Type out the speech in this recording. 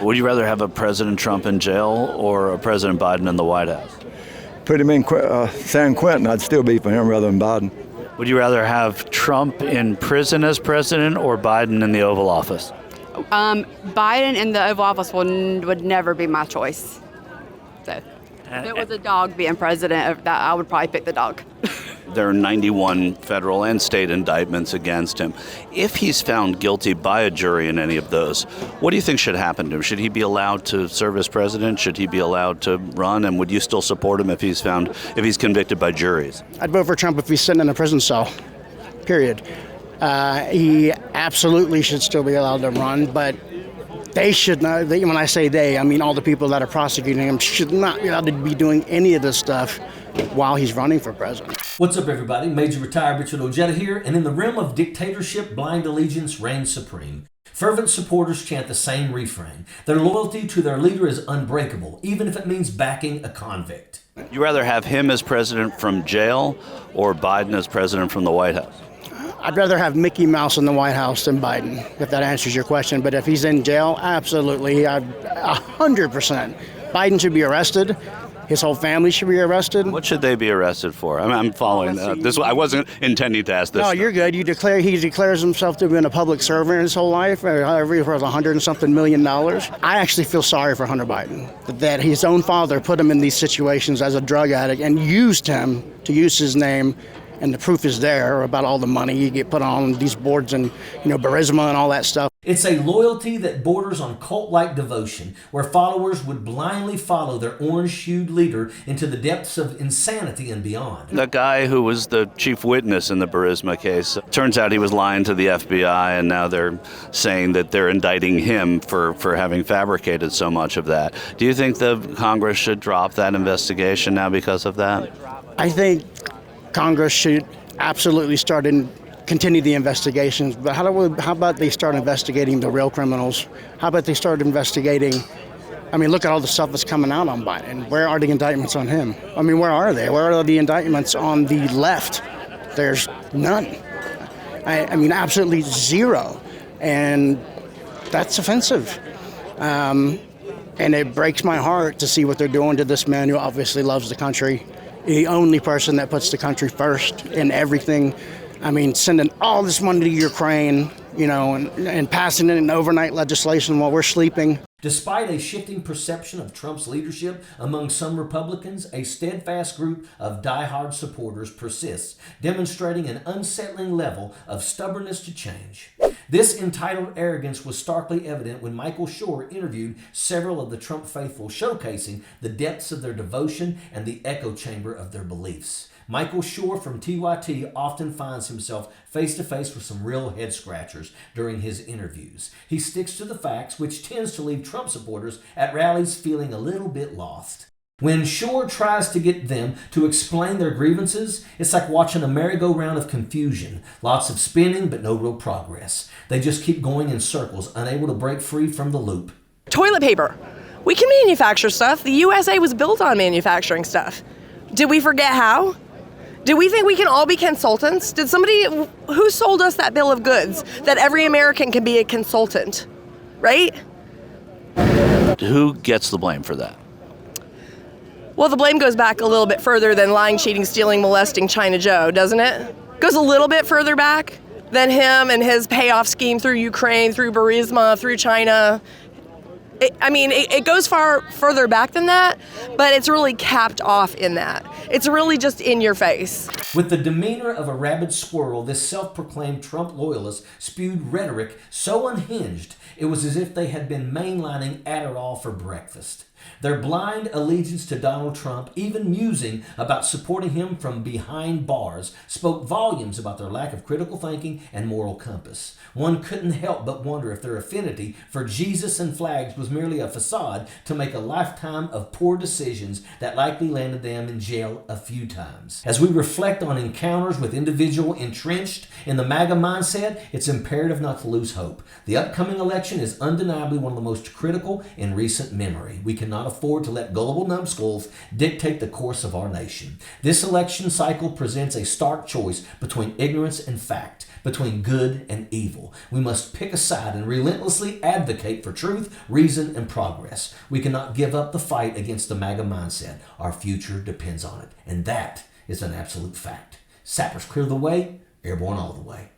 Would you rather have a President Trump in jail or a President Biden in the White House? Put him in San Quentin, I'd still be for him rather than Biden. Would you rather have Trump in prison as president or Biden in the Oval Office? Biden in the Oval Office would never be my choice. So, if it was a dog being president, I would probably pick the dog. There are 91 federal and state indictments against him. If he's found guilty by a jury in any of those, what do you think should happen to him? Should he be allowed to serve as president? Should he be allowed to run? And would you still support him if he's convicted by juries? I'd vote for Trump if he's sitting in a prison cell, period. He absolutely should still be allowed to run, but they should not. When I say they, I mean all the people that are prosecuting him should not be allowed to be doing any of this stuff while he's running for president. What's up, everybody? Major Retired Richard Ojeda here, and in the realm of dictatorship, blind allegiance reigns supreme. Fervent supporters chant the same refrain. Their loyalty to their leader is unbreakable, even if it means backing a convict. You rather have him as president from jail or Biden as president from the White House? I'd rather have Mickey Mouse in the White House than Biden, if that answers your question. But if he's in jail, absolutely, 100%. Biden should be arrested. His whole family should be arrested. What should they be arrested for? I mean, I'm following this. I wasn't intending to ask this. No, you're good. He declares himself to have been a public servant his whole life, worth $100 and something million. I actually feel sorry for Hunter Biden, that his own father put him in these situations as a drug addict and used him to use his name. And the proof is there about all the money you get put on these boards and, Burisma and all that stuff. It's a loyalty that borders on cult-like devotion, where followers would blindly follow their orange-hued leader into the depths of insanity and beyond. The guy who was the chief witness in the Burisma case, turns out he was lying to the FBI, and now they're saying that they're indicting him for having fabricated so much of that. Do you think the Congress should drop that investigation now because of that? I think Congress should absolutely continue the investigations, but how about they start investigating the real criminals? How about they start investigating, look at all the stuff that's coming out on Biden. Where are the indictments on him? Where are they? Where are the indictments on the left? There's none. Absolutely zero. And that's offensive. And it breaks my heart to see what they're doing to this man who obviously loves the country. The only person that puts the country first in everything. Sending all this money to Ukraine, and passing it in overnight legislation while we're sleeping. Despite a shifting perception of Trump's leadership among some Republicans, a steadfast group of diehard supporters persists, demonstrating an unsettling level of stubbornness to change. This entitled arrogance was starkly evident when Michael Shure interviewed several of the Trump faithful, showcasing the depths of their devotion and the echo chamber of their beliefs. Michael Shure from TYT often finds himself face-to-face with some real head-scratchers during his interviews. He sticks to the facts, which tends to leave Trump supporters at rallies feeling a little bit lost. When Shure tries to get them to explain their grievances, it's like watching a merry-go-round of confusion. Lots of spinning, but no real progress. They just keep going in circles, unable to break free from the loop. Toilet paper. We can manufacture stuff. The USA was built on manufacturing stuff. Did we forget how? Do we think we can all be consultants? Who sold us that bill of goods that every American can be a consultant, right? Who gets the blame for that? Well, the blame goes back a little bit further than lying, cheating, stealing, molesting China Joe, doesn't it? Goes a little bit further back than him and his payoff scheme through Ukraine, through Burisma, through China. It goes far further back than that, but it's really capped off in that. It's really just in your face. With the demeanor of a rabid squirrel, this self-proclaimed Trump loyalist spewed rhetoric so unhinged, it was as if they had been mainlining Adderall for breakfast. Their blind allegiance to Donald Trump, even musing about supporting him from behind bars, spoke volumes about their lack of critical thinking and moral compass. One couldn't help but wonder if their affinity for Jesus and flags was merely a facade to make a lifetime of poor decisions that likely landed them in jail a few times. As we reflect on encounters with individuals entrenched in the MAGA mindset, it's imperative not to lose hope. The upcoming election is undeniably one of the most critical in recent memory. We cannot afford to let gullible numbskulls dictate the course of our nation. This election cycle presents a stark choice between ignorance and fact. between good and evil. We must pick a side and relentlessly advocate for truth, reason, and progress. We cannot give up the fight against the MAGA mindset. Our future depends on it. And that is an absolute fact. Sappers clear the way, airborne all the way.